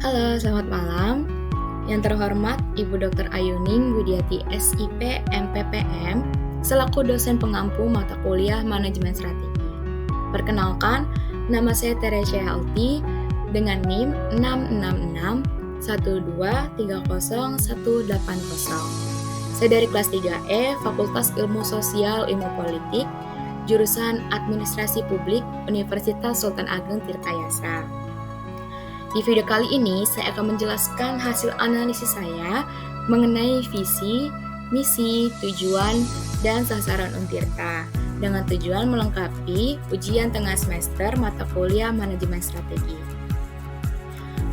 Halo, selamat malam. Yang terhormat Ibu Dr. Ayuning Widiati SIP MPPM selaku dosen pengampu mata kuliah Manajemen Strategi. Perkenalkan, nama saya Teresia Halti dengan NIM 66612300180. Saya dari kelas 3E, Fakultas Ilmu Sosial Ilmu Politik, jurusan Administrasi Publik, Universitas Sultan Ageng Tirtayasa. Di video kali ini, saya akan menjelaskan hasil analisis saya mengenai visi, misi, tujuan, dan sasaran Untirta dengan tujuan melengkapi ujian tengah semester mata kuliah Manajemen Strategi.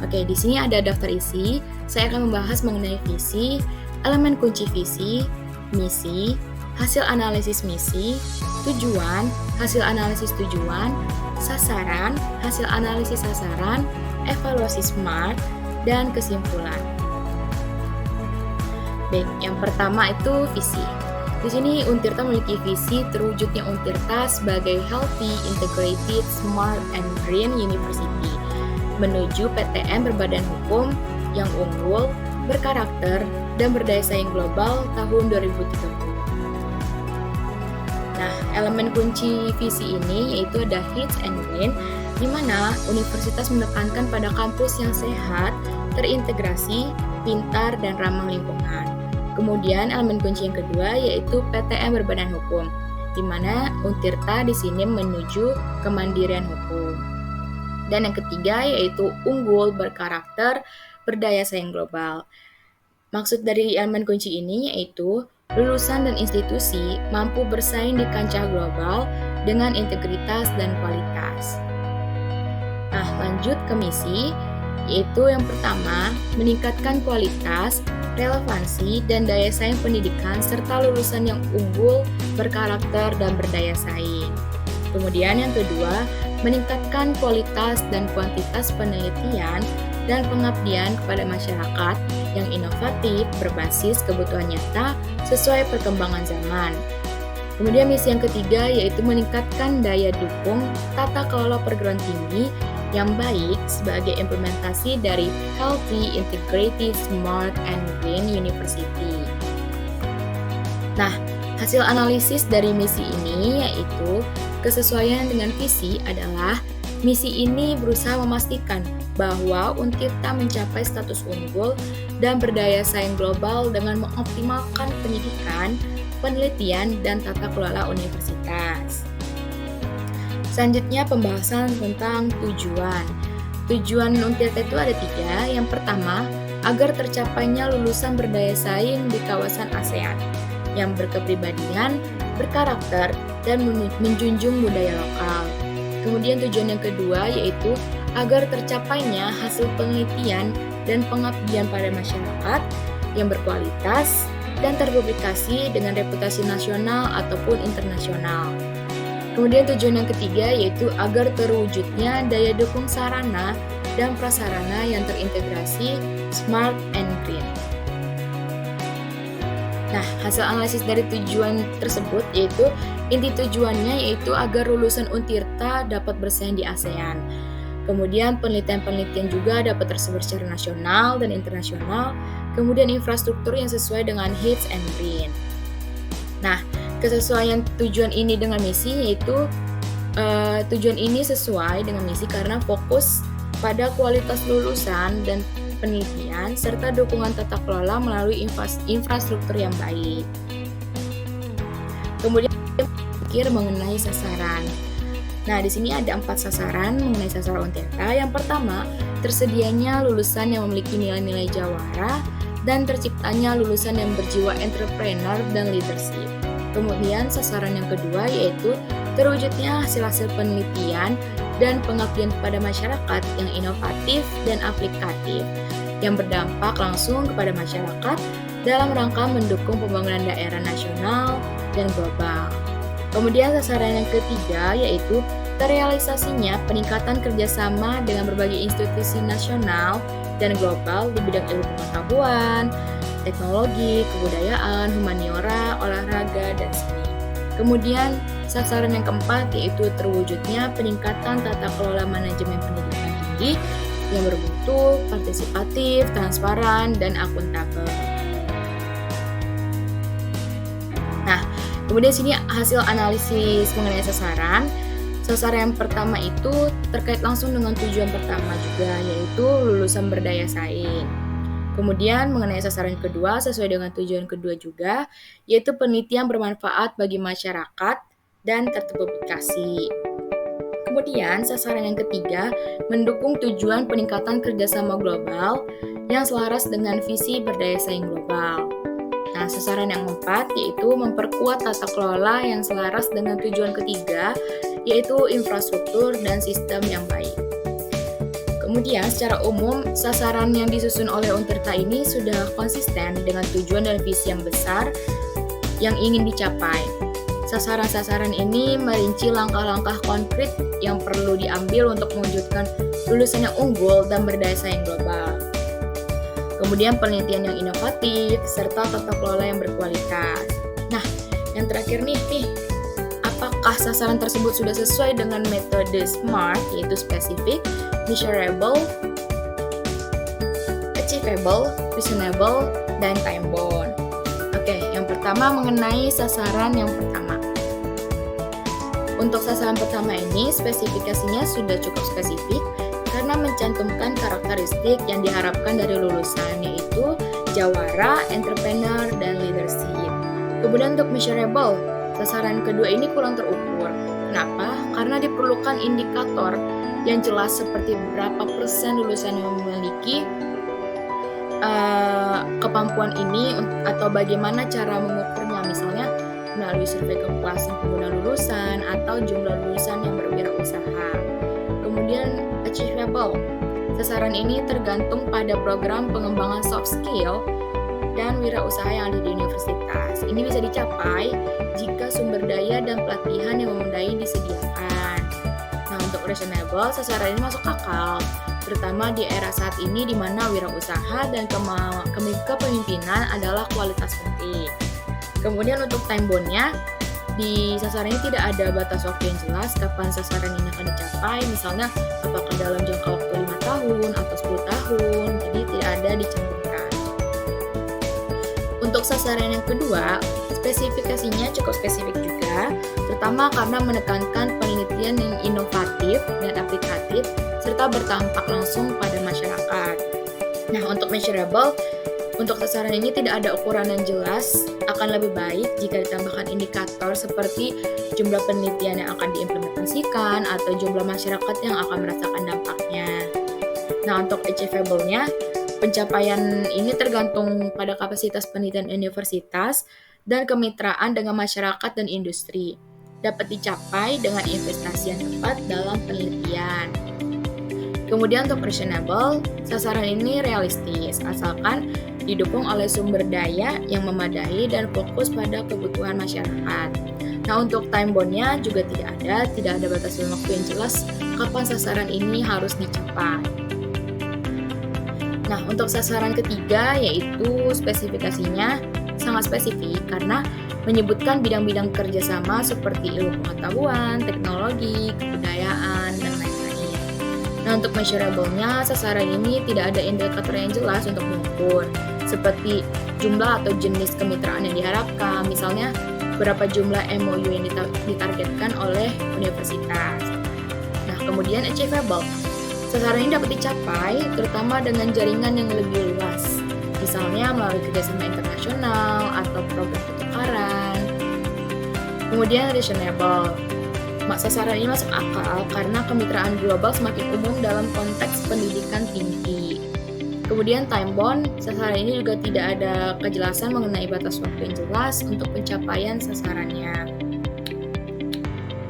Oke, di sini ada daftar isi. Saya akan membahas mengenai visi, elemen kunci visi, misi, hasil analisis misi, tujuan, hasil analisis tujuan, sasaran, hasil analisis sasaran, evaluasi SMART, dan kesimpulan. Baik, yang pertama itu visi. Di sini Untirta memiliki visi terwujudnya Untirta sebagai Healthy, Integrated, Smart, and Green University menuju PTN berbadan hukum yang unggul, berkarakter, dan berdaya saing global tahun 2030. Nah, elemen kunci visi ini yaitu ada hits and win, di mana universitas menekankan pada kampus yang sehat, terintegrasi, pintar, dan ramah lingkungan. Kemudian elemen kunci yang kedua yaitu PTN berbadan hukum, di mana Untirta di sini menuju kemandirian hukum. Dan yang ketiga yaitu unggul, berkarakter, berdaya saing global. Maksud dari elemen kunci ini yaitu lulusan dan institusi mampu bersaing di kancah global dengan integritas dan kualitas. Nah, lanjut ke misi, yaitu yang pertama, meningkatkan kualitas, relevansi, dan daya saing pendidikan serta lulusan yang unggul, berkarakter, dan berdaya saing. Kemudian yang kedua, meningkatkan kualitas dan kuantitas penelitian dan pengabdian kepada masyarakat yang inovatif berbasis kebutuhan nyata sesuai perkembangan zaman. Kemudian misi yang ketiga yaitu meningkatkan daya dukung tata kelola perguruan tinggi yang baik sebagai implementasi dari Healthy, Integrated, Smart, and Green University. Nah, hasil analisis dari misi ini yaitu kesesuaian dengan visi adalah misi ini berusaha memastikan bahwa Untirta mencapai status unggul dan berdaya saing global dengan mengoptimalkan pendidikan, penelitian, dan tata kelola universitas. Selanjutnya pembahasan tentang tujuan. Tujuan Untirta itu ada 3. Yang pertama, agar tercapainya lulusan berdaya saing di kawasan ASEAN yang berkepribadian, berkarakter, dan menjunjung budaya lokal. Kemudian tujuan yang kedua yaitu agar tercapainya hasil penelitian dan pengabdian pada masyarakat yang berkualitas dan terpublikasi dengan reputasi nasional ataupun internasional. Kemudian tujuan yang ketiga yaitu agar terwujudnya daya dukung sarana dan prasarana yang terintegrasi, smart, and green. Nah, hasil analisis dari tujuan tersebut yaitu inti tujuannya yaitu agar lulusan Untirta dapat bersaing di ASEAN. Kemudian penelitian-penelitian juga dapat tersebar secara nasional dan internasional. Kemudian infrastruktur yang sesuai dengan hits and green. Nah, kesesuaian tujuan ini dengan misi yaitu tujuan ini sesuai dengan misi karena fokus pada kualitas lulusan dan penelitian serta dukungan tata kelola melalui infrastruktur yang baik. Kemudian pikir mengenai sasaran. Nah, di sini ada 4 sasaran mengenai sasaran Untirta. Yang pertama, tersedianya lulusan yang memiliki nilai-nilai jawara dan terciptanya lulusan yang berjiwa entrepreneur dan leadership. Kemudian sasaran yang kedua yaitu terwujudnya hasil-hasil penelitian dan pengabdian kepada masyarakat yang inovatif dan aplikatif yang berdampak langsung kepada masyarakat dalam rangka mendukung pembangunan daerah nasional dan global. Kemudian sasaran yang ketiga yaitu terrealisasinya peningkatan kerjasama dengan berbagai institusi nasional dan global di bidang ilmu pengetahuan, teknologi, kebudayaan, humaniora, olahraga, dan seni. Kemudian sasaran yang keempat yaitu terwujudnya peningkatan tata kelola manajemen pendidikan tinggi yang berbentuk, partisipatif, transparan, dan akuntabel. Nah, kemudian sini hasil analisis mengenai sasaran. Sasaran yang pertama itu terkait langsung dengan tujuan pertama juga, yaitu lulusan berdaya saing. Kemudian mengenai sasaran kedua sesuai dengan tujuan kedua juga, yaitu penelitian bermanfaat bagi masyarakat dan terpublikasi. Kemudian sasaran yang ketiga mendukung tujuan peningkatan kerjasama global yang selaras dengan visi berdaya saing global. Nah, sasaran yang keempat yaitu memperkuat tata kelola yang selaras dengan tujuan ketiga, yaitu infrastruktur dan sistem yang baik. Kemudian, secara umum, sasaran yang disusun oleh Untirta ini sudah konsisten dengan tujuan dan visi yang besar yang ingin dicapai. Sasaran-sasaran ini merinci langkah-langkah konkret yang perlu diambil untuk mewujudkan lulusan yang unggul dan berdaya saing global. Kemudian penelitian yang inovatif, serta tata kelola yang berkualitas. Nah, yang terakhir nih, apakah sasaran tersebut sudah sesuai dengan metode SMART, yaitu specific, measurable, achievable, reasonable, dan time-bound. Oke, yang pertama mengenai sasaran yang pertama. Untuk sasaran pertama ini, spesifikasinya sudah cukup spesifik, karena mencantumkan karakteristik yang diharapkan dari lulusan, yaitu jawara, entrepreneur, dan leadership. Kemudian untuk measurable, sasaran kedua ini kurang terukur. Kenapa? Karena diperlukan indikator yang jelas seperti berapa persen lulusan yang memiliki kemampuan ini atau bagaimana cara mengukurnya, misalnya melalui survei kepuasan pengguna lulusan atau jumlah lulusan yang berwirausaha. Kemudian achievable. Sasaran ini tergantung pada program pengembangan soft skill dan wirausaha yang ada di universitas. Ini bisa dicapai jika sumber daya dan pelatihan yang memadai disediakan. Nah, untuk reasonable, sasaran ini masuk akal, terutama di era saat ini di mana wirausaha dan kepemimpinan adalah kualitas penting. Kemudian untuk time-bound-nya, di sasaran ini tidak ada batas waktu yang jelas kapan sasaran ini akan dicapai, misalnya apakah dalam jangka waktu 5 tahun atau 10 tahun, jadi tidak ada dicantumkan. Untuk sasaran yang kedua, spesifikasinya cukup spesifik juga, terutama karena menekankan penelitian yang inovatif dan aplikatif, serta berdampak langsung pada masyarakat. Nah, untuk measurable, untuk sasaran ini tidak ada ukuran yang jelas, akan lebih baik jika ditambahkan indikator seperti jumlah penelitian yang akan diimplementasikan atau jumlah masyarakat yang akan merasakan dampaknya. Nah, untuk achievable-nya, pencapaian ini tergantung pada kapasitas penelitian universitas dan kemitraan dengan masyarakat dan industri. Dapat dicapai dengan investasi yang tepat dalam penelitian. Kemudian untuk reasonable, sasaran ini realistis, asalkan didukung oleh sumber daya yang memadai dan fokus pada kebutuhan masyarakat. Nah, untuk time bound-nya juga tidak ada batas waktu yang jelas kapan sasaran ini harus dicapai. Nah, untuk sasaran ketiga yaitu spesifikasinya sangat spesifik karena menyebutkan bidang-bidang kerjasama seperti ilmu pengetahuan, teknologi, kebudayaan, dan lain-lain. Nah, untuk measurable-nya, sasaran ini tidak ada indikator yang jelas untuk mengukur, seperti jumlah atau jenis kemitraan yang diharapkan, misalnya berapa jumlah MOU yang ditargetkan oleh universitas. Nah, kemudian achievable. Sasaran ini dapat dicapai terutama dengan jaringan yang lebih luas, misalnya melalui kerjasama internasional atau program pertukaran. Kemudian reasonable. Sasaran ini masuk akal karena kemitraan global semakin umum dalam konteks pendidikan tinggi. Kemudian time bound, sasaran ini juga tidak ada kejelasan mengenai batas waktu yang jelas untuk pencapaian sasarannya.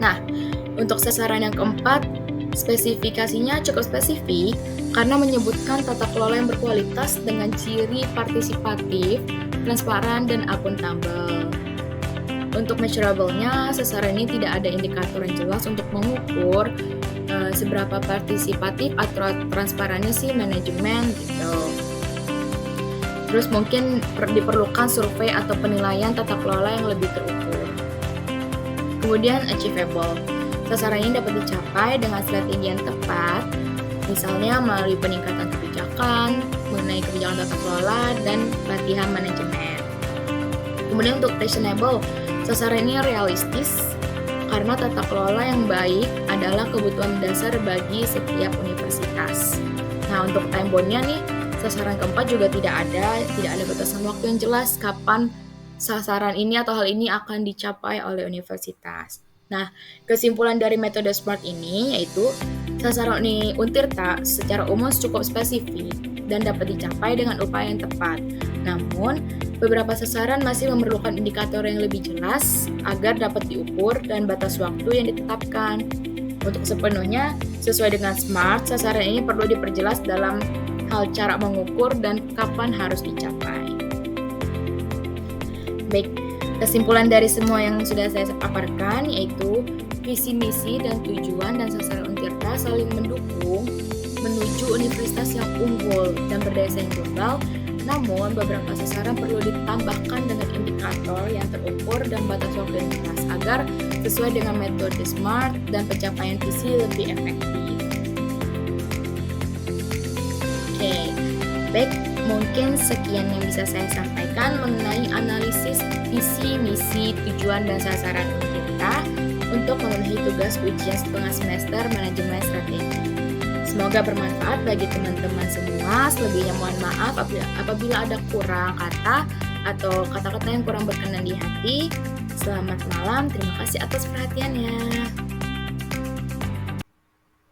Nah, untuk sasaran yang keempat, spesifikasinya cukup spesifik karena menyebutkan tata kelola yang berkualitas dengan ciri partisipatif, transparan, dan akuntabel. Untuk measurable-nya, sasaran ini tidak ada indikator yang jelas untuk mengukur seberapa partisipatif atau transparannya sih manajemen gitu. Terus mungkin diperlukan survei atau penilaian tata kelola yang lebih terukur. Kemudian achievable. Sasaran ini dapat dicapai dengan strategi yang tepat Misalnya melalui peningkatan kebijakan, mengenai kebijakan tata kelola, dan latihan manajemen. Kemudian untuk reasonable, sasaran ini realistis karena tata kelola yang baik adalah kebutuhan dasar bagi setiap universitas. Nah, untuk time bound-nya nih, sasaran keempat juga tidak ada batasan waktu yang jelas kapan sasaran ini atau hal ini akan dicapai oleh universitas. Nah, kesimpulan dari metode SMART ini yaitu sasaran Untirta secara umum cukup spesifik dan dapat dicapai dengan upaya yang tepat. Namun, beberapa sasaran masih memerlukan indikator yang lebih jelas agar dapat diukur dan batas waktu yang ditetapkan. Untuk sepenuhnya sesuai dengan SMART, sasaran ini perlu diperjelas dalam hal cara mengukur dan kapan harus dicapai. Baik, kesimpulan dari semua yang sudah saya paparkan yaitu visi misi dan tujuan dan sasaran Untirta saling mendukung menuju universitas yang unggul dan berdaya saing global. Namun, beberapa sasaran perlu ditambahkan dengan indikator yang terukur dan batas waktu yang jelas agar sesuai dengan metode SMART dan pencapaian visi lebih efektif. Oke, baik, mungkin sekian yang bisa saya sampaikan mengenai analisis visi, misi, tujuan, dan sasaran Untirta untuk memenuhi tugas ujian setengah semester manajemen strategi. Semoga bermanfaat bagi teman-teman semua. Selebihnya mohon maaf apabila ada kurang kata atau kata-kata yang kurang berkenan di hati. Selamat malam, terima kasih atas perhatiannya.